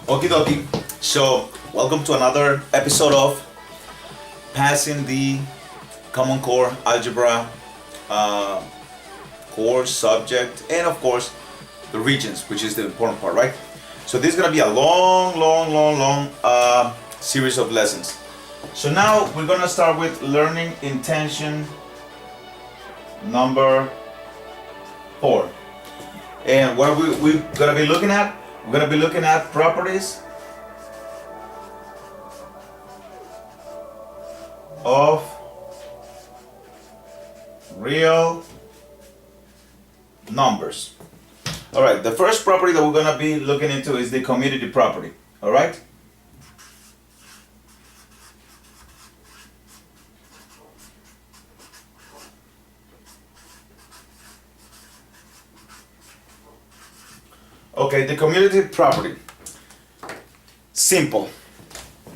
Okie dokie. So, welcome to another episode of Passing the Common Core Algebra course subject, and of course, the regions, which is the important part, right? So, this is going to be a long series of lessons. So, now we're going to start with learning intention number 4. And what are we going to be looking at? We're going to be looking at properties of real numbers. All right, the first property that we're going to be looking into is the commutative property. All right? Okay, the commutative property. Simple.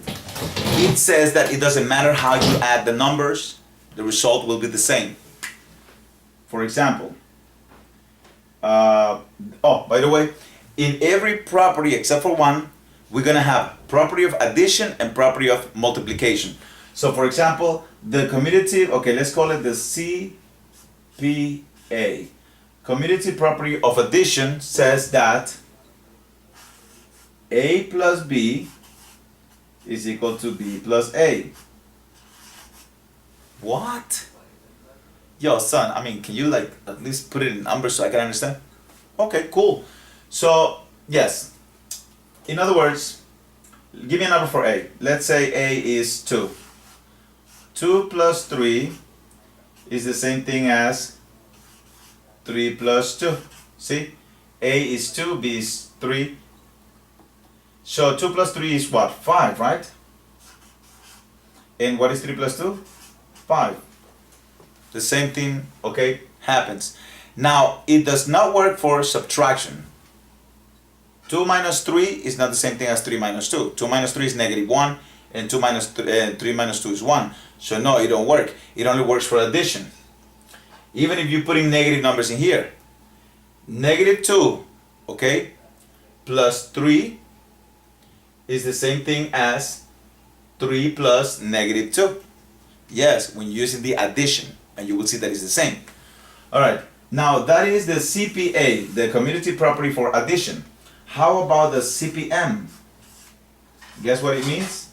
It says that it doesn't matter how you add the numbers, the result will be the same. For example, by the way, in every property except for one, we're going to have property of addition and property of multiplication. So for example, the commutative, okay, let's call it the CPA. Commutative property of addition says that A plus B is equal to B plus A. What? Yo, son, I mean, can you like at least put it in numbers so I can understand? Okay, cool. So, yes. In other words, give me a number for A. Let's say A is 2. 2 plus 3 is the same thing as 3 plus 2. See? A is 2, B is 3. So 2 plus 3 is what? 5, right? And what is 3 plus 2? 5. The same thing, okay, happens. Now, it does not work for subtraction. 2 minus 3 is not the same thing as 3 minus 2. 2 minus 3 is negative 1, and 3 minus 2 is 1. So no, it don't work. It only works for addition. Even if you put in negative numbers in here. Negative 2, okay, plus 3 is the same thing as 3 plus negative 2. Yes, when using the addition, and you will see that it's the same. Alright, now that is the CPA, the commutative property for addition. How about the CPM? Guess what it means?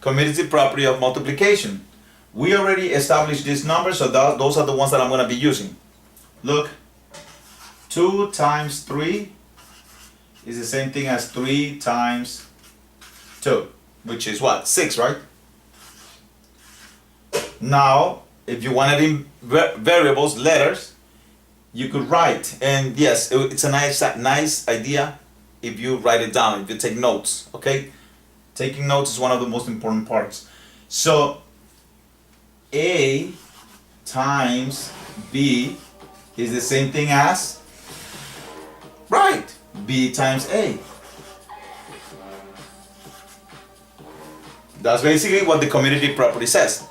Commutative property of multiplication. We already established this number, so those are the ones that I'm going to be using. Look, 2 times 3 is the same thing as 3 times 2, which is what? 6, right? Now, if you wanted in variables, letters, you could write. And yes, it's a nice idea if you write it down, if you take notes, okay? Taking notes is one of the most important parts. So, A times B is the same thing as, right, B times A. That's basically what the commutative property says.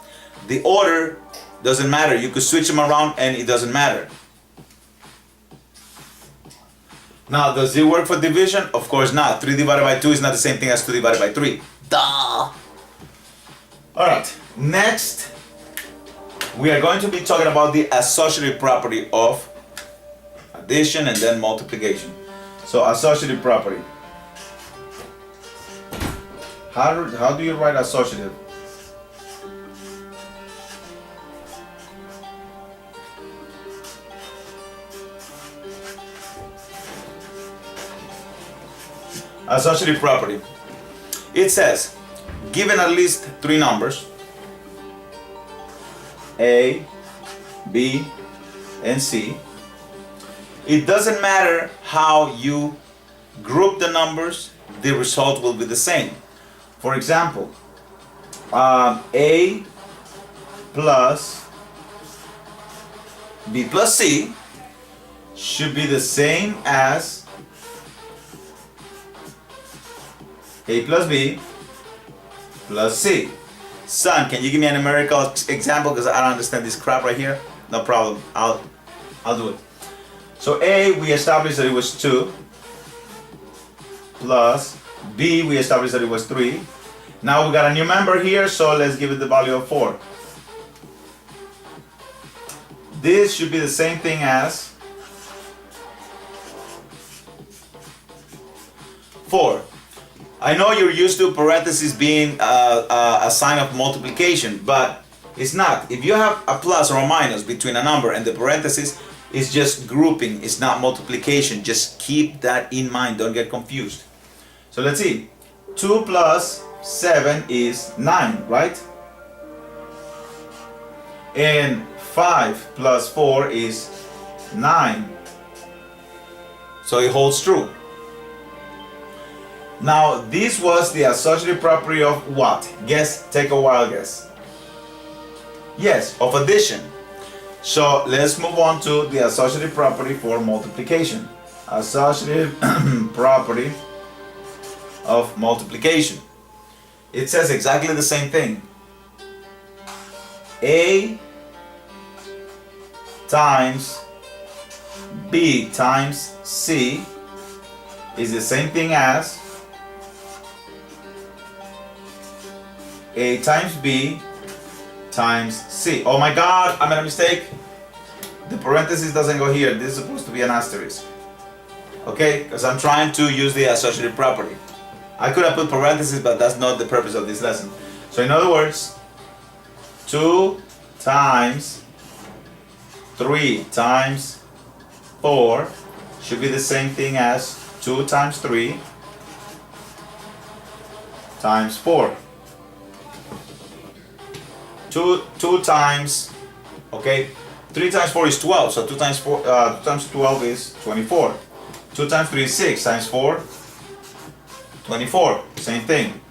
The order doesn't matter. You could switch them around and it doesn't matter. Now, does it work for division? Of course not. 3 divided by 2 is not the same thing as 2 divided by 3. Duh! Alright, next we are going to be talking about the associative property of addition and then multiplication. So, associative property. How do you write associative? Associative property. It says, given at least 3 numbers, A, B, and C, it doesn't matter how you group the numbers, the result will be the same. For example, A plus B plus C should be the same as A plus B plus C. Son, can you give me a numerical example because I don't understand this crap right here? No problem. I'll do it. So A, we established that it was 2 plus B, we established that it was 3. Now we got a new member here, so let's give it the value of 4. This should be the same thing as 4. I know you're used to parentheses being a sign of multiplication, but it's not. If you have a plus or a minus between a number and the parentheses, it's just grouping, it's not multiplication. Just keep that in mind, don't get confused. So let's see. 2 plus 7 is 9, right? And 5 plus 4 is 9. So it holds true. Now this was the associative property of what? Guess, take a wild guess. Yes, of addition. So let's move on to the associative property for multiplication. Associative property of multiplication. It says exactly the same thing. A times B times C is the same thing as A times B times C. Oh my God, I made a mistake. The parenthesis doesn't go here. This is supposed to be an asterisk. Okay, because I'm trying to use the associative property. I could have put parentheses, but that's not the purpose of this lesson. So in other words, 2 times 3 times 4 should be the same thing as 2 times 3 times 4. 2 times, okay, 3 times 4 is 12, so 2 times 12 is 24. 2 times 3 is 6, times 4, 24, same thing.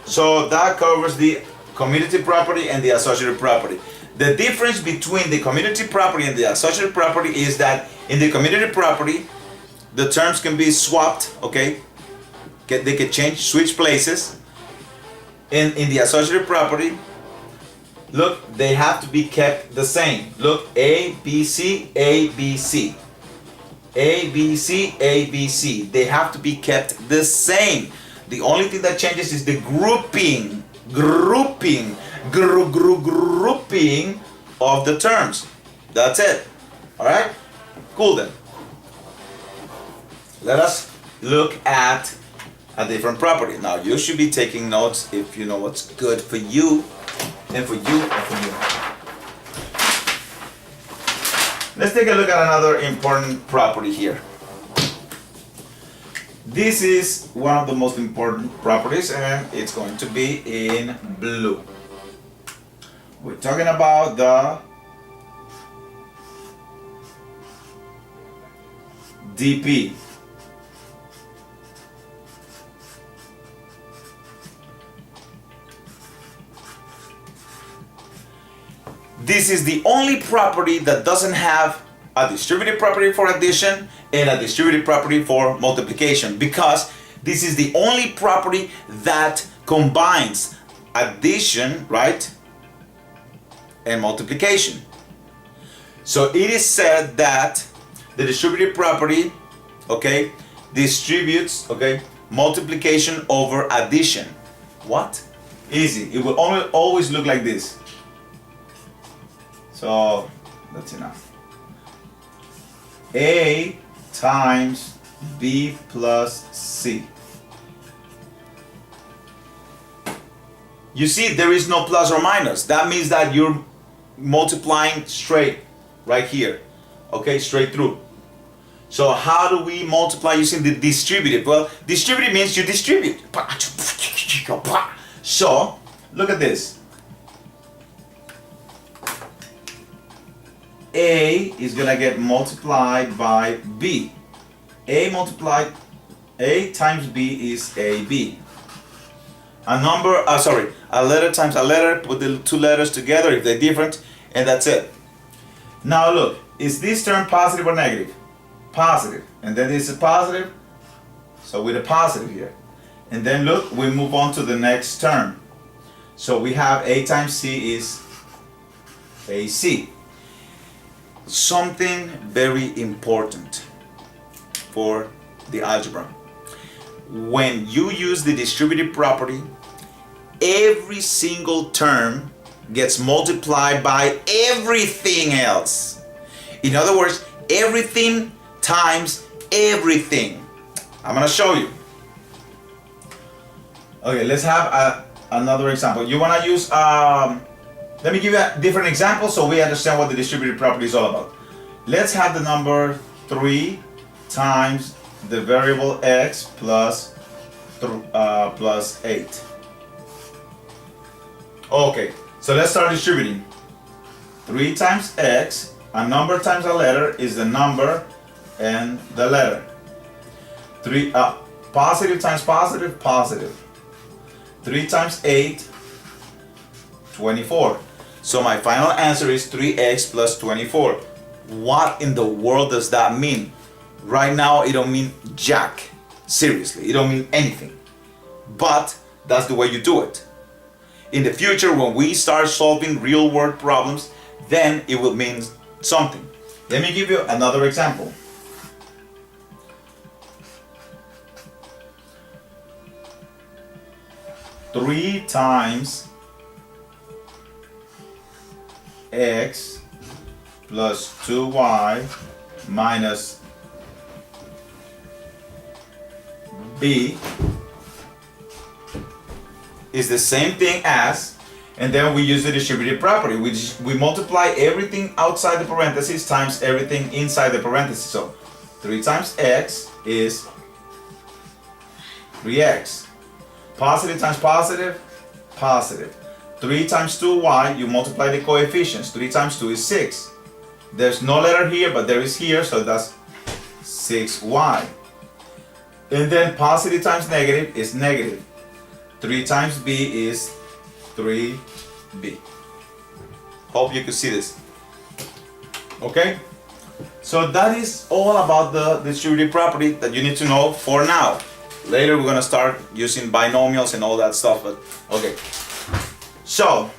So that covers the commutative property and the associative property. The difference between the commutative property and the associative property is that in the commutative property, the terms can be swapped, okay? They can switch places. In the associative property, look, they have to be kept the same. Look, A, B, C, A, B, C. A, B, C, A, B, C. They have to be kept the same. The only thing that changes is the grouping of the terms. That's it. Alright? Cool then. Let us look at a different property. Now you should be taking notes if you know what's good for you. And for you and for you. Let's take a look at another important property here. This is one of the most important properties, and it's going to be in blue. We're talking about the DP. This is the only property that doesn't have a distributive property for addition and a distributive property for multiplication, because this is the only property that combines addition, right, and multiplication. So it is said that the distributive property, okay, distributes, okay, multiplication over addition. What? Easy. It will always look like this. So that's enough. A times B plus C. You see, there is no plus or minus. That means that you're multiplying straight right here. Okay, straight through. So how do we multiply using the distributive? Well, distributive means you distribute. So look at this. A is gonna get multiplied by B. A times B is AB. A letter times a letter, put the two letters together if they're different, and that's it. Now look, is this term positive or negative? Positive. And then this is positive, so with a positive here. And then look, we move on to the next term. So we have A times C is AC. Something very important for the algebra. when you use the distributive property, every single term gets multiplied by everything else. In other words, everything times everything. I'm gonna show you. Okay, let's have another example. You wanna use, let me give you a different example so we understand what the distributive property is all about. Let's have the number 3 times the variable x plus 8. Okay, so let's start distributing. 3 times x, a number times a letter is the number and the letter. 3 positive times positive, positive. 3 times 8, 24. So my final answer is 3x plus 24. What in the world does that mean? Right now it don't mean jack. Seriously, it don't mean anything. But that's the way you do it. In the future, when we start solving real world problems, then it will mean something. Let me give you another example. Three times x plus 2y minus b is the same thing as, and then we use the distributive property, which we multiply everything outside the parentheses times everything inside the parentheses. So 3 times x is 3x. Positive times positive, positive. 3 times 2y, you multiply the coefficients. 3 times 2 is 6. There's no letter here, but there is here, so that's 6y. And then positive times negative is negative. 3 times b is 3b. Hope you can see this. Okay? So that is all about the distributive property that you need to know for now. Later we're gonna start using binomials and all that stuff, but okay. So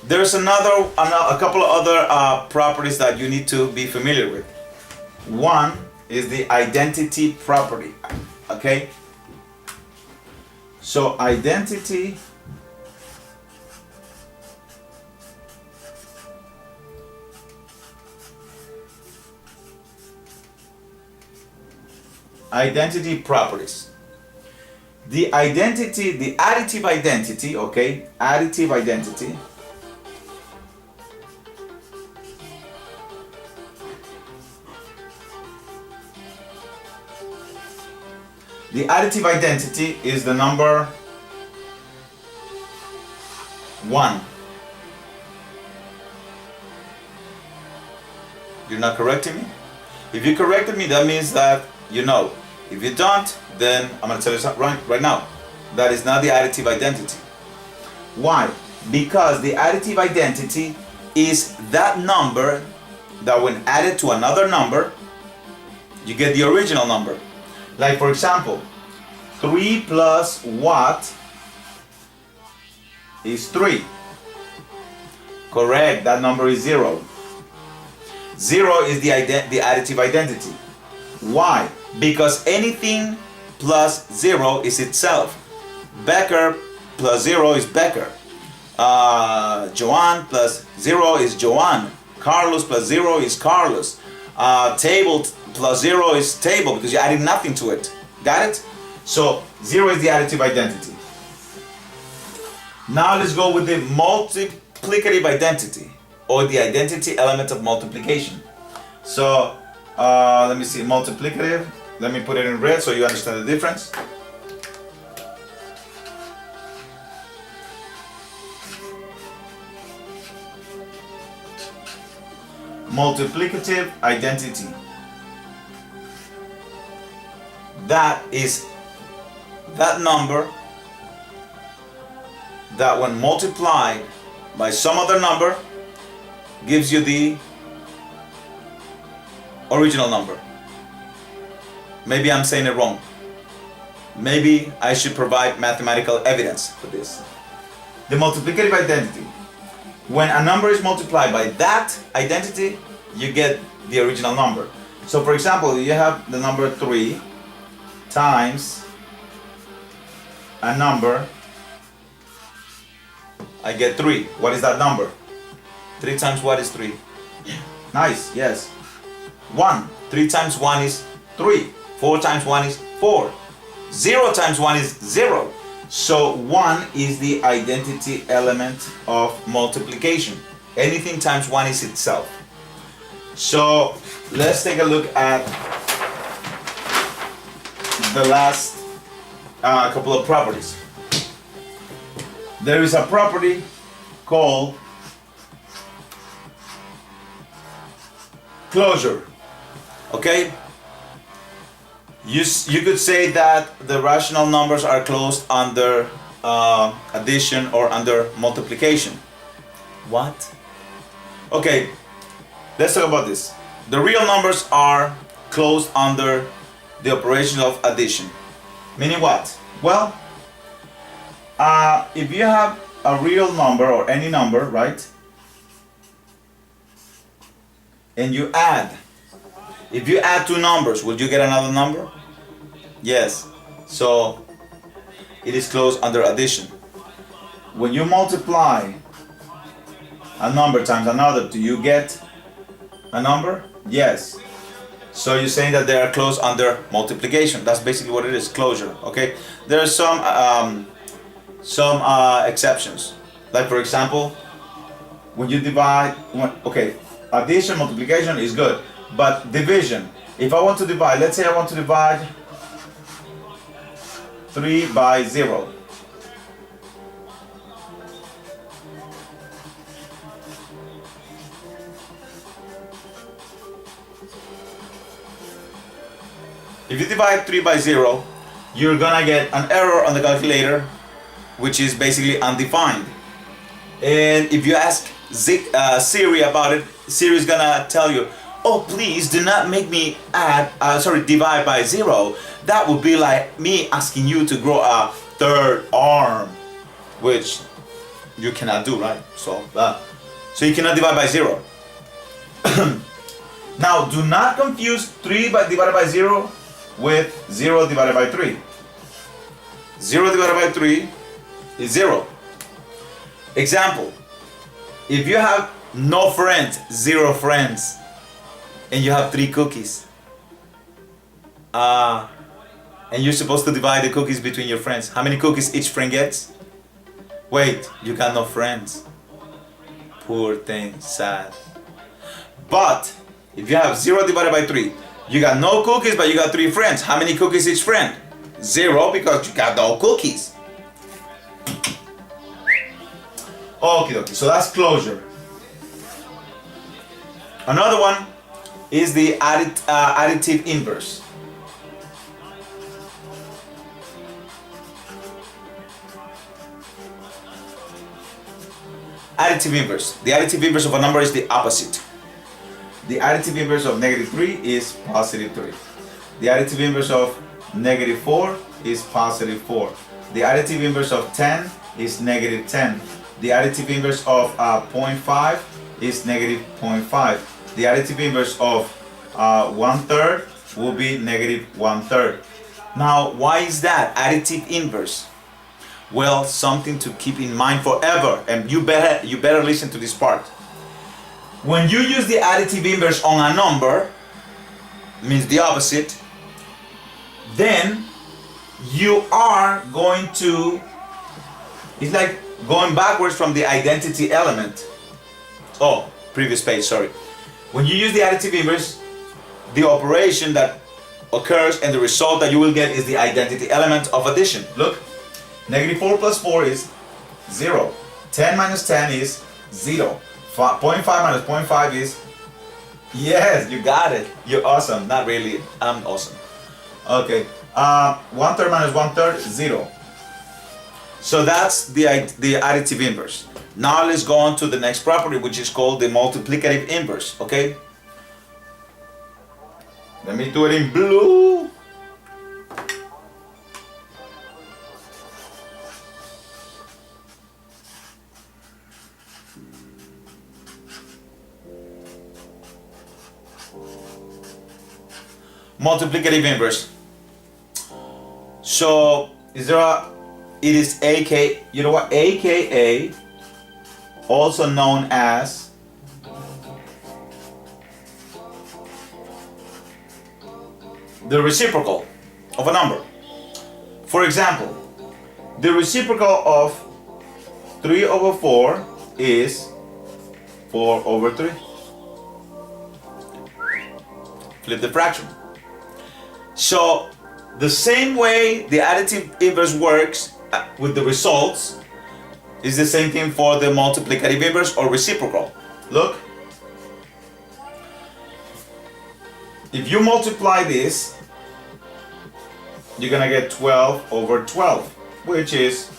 there's a couple of other properties that you need to be familiar with. One is the identity property. Okay? So identity properties. The additive identity, okay? Additive identity. The additive identity is the number 1. You're not correcting me? If you corrected me, that means that you know. If you don't, then I'm going to tell you something right now. That is not the additive identity. Why? Because the additive identity is that number that when added to another number, you get the original number. Like for example, 3 plus what is 3? Correct, that number is 0. 0 is the additive identity. Why? Because anything plus 0 is itself. Beker plus 0 is Beker. Joanne plus 0 is Joanne. Carlos plus 0 is Carlos. Table plus 0 is table because you're adding nothing to it. Got it? So 0 is the additive identity. Now let's go with the multiplicative identity, or the identity element of multiplication. So let me see, multiplicative. Let me put it in red so you understand the difference. Multiplicative identity. That is that number that when multiplied by some other number gives you the original number. Maybe I'm saying it wrong. Maybe I should provide mathematical evidence for this. The multiplicative identity. When a number is multiplied by that identity, you get the original number. So for example, you have the number 3 times a number, I get 3. What is that number? 3 times what is 3? Nice, yes. 1. 3 times 1 is 3. 4 times 1 is 4. 0 times 1 is 0. So 1 is the identity element of multiplication. Anything times 1 is itself. So let's take a look at the last couple of properties. There is a property called closure. Okay? You could say that the rational numbers are closed under addition or under multiplication. What? Okay, let's talk about this. The real numbers are closed under the operation of addition. Meaning what? Well, if you have a real number or any number, right? And you add. If you add 2 numbers, will you get another number? Yes. So it is closed under addition. When you multiply a number times another, do you get a number? Yes. So you're saying that they are closed under multiplication. That's basically what it is, closure. Okay. There are some exceptions. Like for example, when you divide, okay, addition, multiplication is good. But division, if I want to divide, let's say I want to divide 3 by 0. If you divide 3 by 0, you're gonna get an error on the calculator, which is basically undefined. And if you ask Siri about it, Siri is gonna tell you, oh, please do not make me divide by 0. That would be like me asking you to grow a 3rd arm, which you cannot do, right? So you cannot divide by 0. Now, do not confuse 3 divided by 0 with 0 divided by 3. 0 divided by 3 is 0. Example, if you have no friends, 0 friends, and you have 3 cookies, and you're supposed to divide the cookies between your friends, how many cookies each friend gets? Wait, you got no friends. Poor thing, sad. But if you have 0 divided by 3, you got no cookies, but you got 3 friends. How many cookies each friend? 0, because you got no cookies. Okay, so that's closure. Another one is the additive inverse. Additive inverse. The additive inverse of a number is the opposite. The additive inverse of -3 is +3. The additive inverse of -4 is +4. The additive inverse of 10 is -10. The additive inverse of 0.5 is -0.5. The additive inverse of 1/3 will be -1/3. Now, why is that additive inverse? Well, something to keep in mind forever, and you better listen to this part. When you use the additive inverse on a number, means the opposite, then you are going to, it's like going backwards from the identity element. Oh, previous page, sorry. When you use the additive inverse, the operation that occurs and the result that you will get is the identity element of addition. Look, -4 plus 4 is 0. 10 minus 10 is 0. 0.5 minus 0.5 is, yes, you got it. You're awesome. Not really, I'm awesome. Okay, 1/3 minus 1/3, 0. So that's the additive inverse. Now let's go on to the next property, which is called the multiplicative inverse, okay? Let me do it in blue. Multiplicative inverse. So, is there a it is you know what, AKA, also known as the reciprocal of a number. For example, the reciprocal of 3 over 4 is 4 over 3. Flip the fraction. So the same way the additive inverse works with the results is the same thing for the multiplicative inverse or reciprocal. Look, if you multiply this, you're gonna get 12 over 12, which is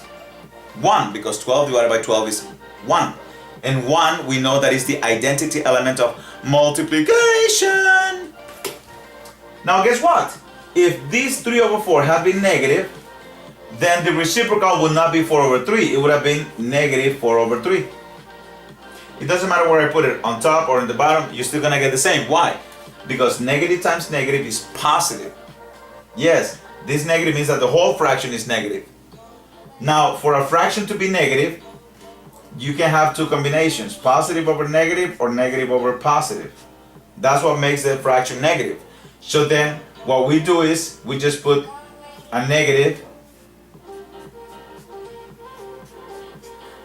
1, because 12 divided by 12 is 1. And 1, we know that is the identity element of multiplication. Now guess what? If these 3 over 4 had been negative, then the reciprocal would not be 4 over 3. It would have been negative 4 over 3. It doesn't matter where I put it, on top or in the bottom, you're still gonna get the same. Why? Because negative times negative is positive. Yes, this negative means that the whole fraction is negative. Now, for a fraction to be negative, you can have two combinations, positive over negative or negative over positive. That's what makes the fraction negative. So then, what we do is, we just put a negative.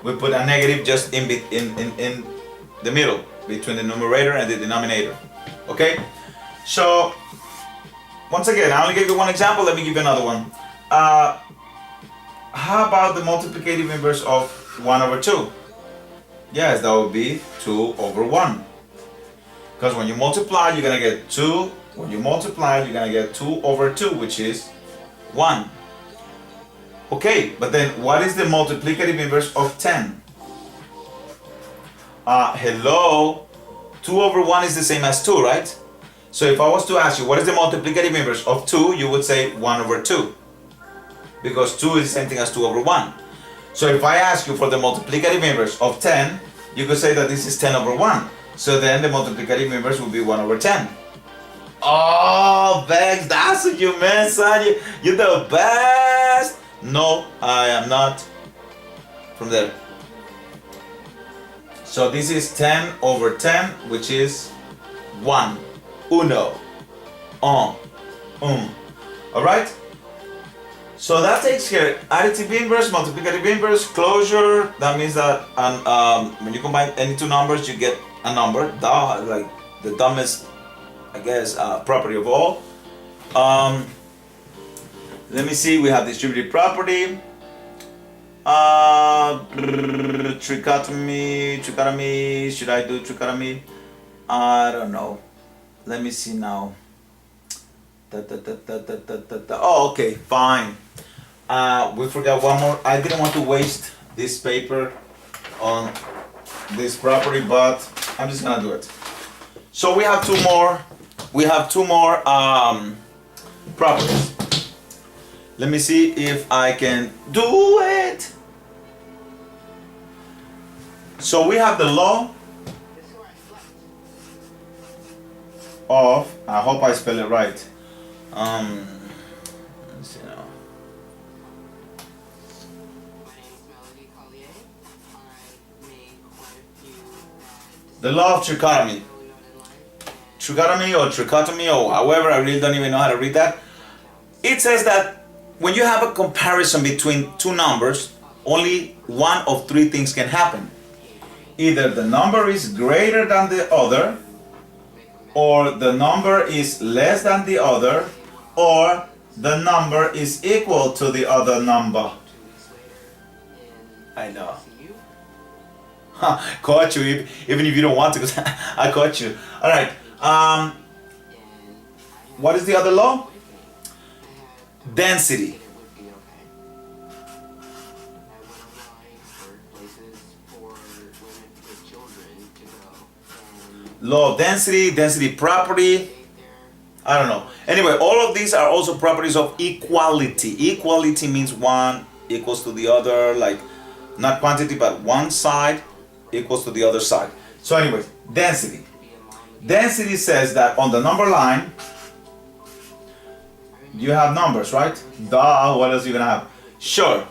We put a negative just in the middle, between the numerator and the denominator. Okay? So, once again, I only gave you one example, let me give you another one. How about the multiplicative inverse of 1 over 2? Yes, that would be 2 over 1. Because when you multiply, you're going to get 2. When you multiply, you're going to get 2 over 2, which is 1. Okay, but then what is the multiplicative inverse of 10? Hello? 2 over 1 is the same as 2, right? So if I was to ask you, what is the multiplicative inverse of 2? You would say 1 over 2. Because 2 is the same thing as 2 over 1. So if I ask you for the multiplicative inverse of 10, you could say that this is 10 over 1. So then the multiplicative inverse would be 1 over 10. Oh, Vex, that's what you meant, son. You're the best. No, I am not from there. So this is 10 over 10, which is 1. Uno. Alright? So that takes care. Additive inverse, multiplicative inverse, closure. That means that when you combine any two numbers, you get a number. Like the dumbest, I guess, property of all. Let me see. We have distributive property. Trichotomy. Should I do trichotomy? I don't know. Let me see now. Oh, okay, fine. We forgot one more. I didn't want to waste this paper on this property, but I'm just gonna do it. So we have two more. We have two more properties. Let me see if I can do it. So we have the law of, I hope I spell it right. Let's see now. The law of trichotomy. Trichotomy or trichotomy or however, I really don't even know how to read that. It says that when you have a comparison between two numbers, only one of three things can happen. Either the number is greater than the other, or the number is less than the other, or the number is equal to the other number. I know. Caught you, even if you don't want to, because I caught you. Alright, what is the other law? Density. Law of density, density property. I don't know. Anyway, all of these are also properties of equality. Equality means one equals to the other, like not quantity, but one side equals to the other side. So anyway, density. Density says that on the number line, you have numbers, right? Duh, what else are you gonna have? Sure.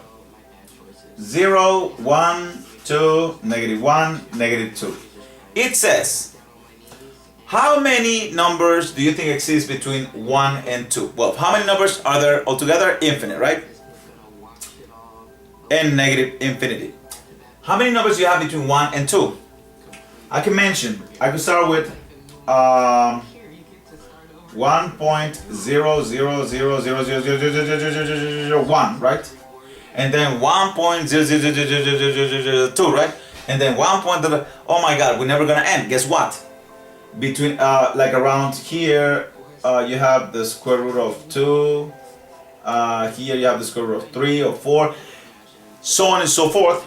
0, 1, 2, -1, -2. It says, how many numbers do you think exist between 1 and 2? Well, how many numbers are there altogether? Infinite, right? And negative infinity. How many numbers do you have between 1 and 2? I can mention, I could start with 1.000000001, right? And then 1.0000002, right? And then 1. Oh my God, we're never gonna end. Guess what? Between like around here, you have the square root of 2. Here you have the square root of 3 or 4, so on and so forth,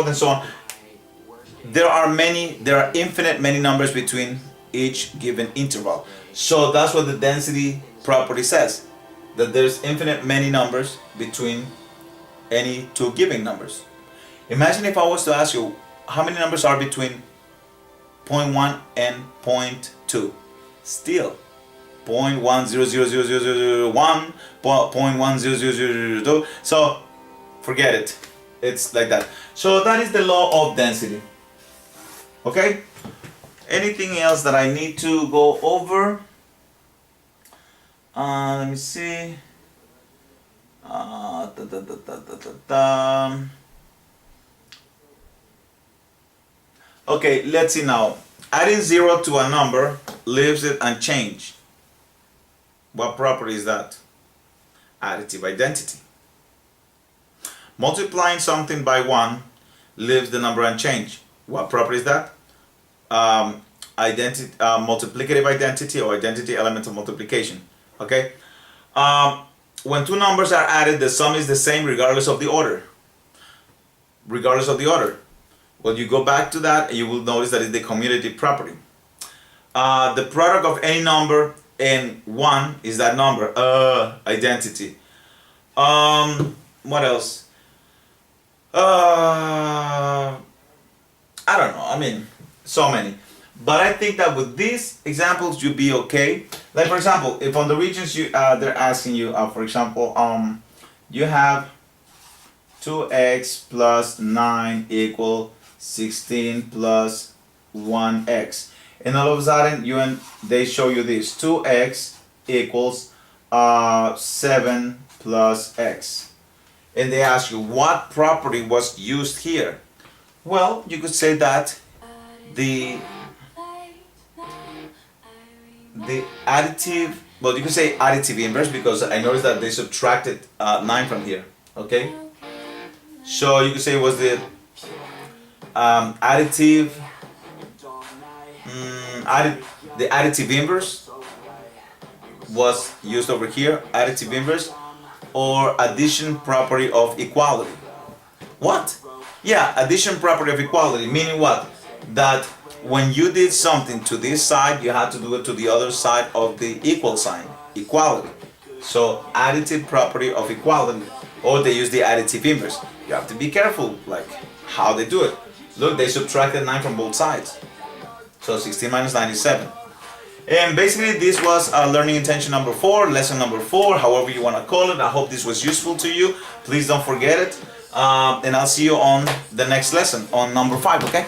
and so on. There are infinite many numbers between each given interval. So that's what the density property says, that there's infinite many numbers between any two given numbers. Imagine if I was to ask you, how many numbers are between 0.1 and 0.2? Still 0.1000001, 0.1000002. So forget it. It's like that. So that is the law of density. Okay? Anything else that I need to go over? Let me see. Okay, let's see now. Adding 0 to a number leaves it unchanged. What property is that? Additive identity. Multiplying something by 1 leaves the number unchanged. What property is that? Multiplicative identity, or identity element of multiplication. Okay. When two numbers are added, the sum is the same regardless of the order. Well, you go back to that and you will notice that it's the commutative property. The product of any number and 1 is that number. Identity. What else? I don't know. I mean, so many. But I think that with these examples, you'll be okay. Like for example, if on the regions they're asking you, for example, you have 2x plus 9 equal 16 plus 1x, and all of a sudden they show you this 2x equals 7 plus x, and they ask you what property was used here. Well, you could say that the additive, well, you could say additive inverse, because I noticed that they subtracted 9 from here. Okay, so you could say it was the additive inverse was used over here, additive inverse, or addition property of equality. What? Yeah, addition property of equality, meaning what? That when you did something to this side, you had to do it to the other side of the equal sign, equality. So additive property of equality, or they use the additive inverse. You have to be careful, like how they do it. Look, they subtracted 9 from both sides. So 16 minus 9 is 7. And basically this was learning intention number 4, lesson number 4, however you want to call it. I hope this was useful to you. Please don't forget it. And I'll see you on the next lesson, on number 5, okay?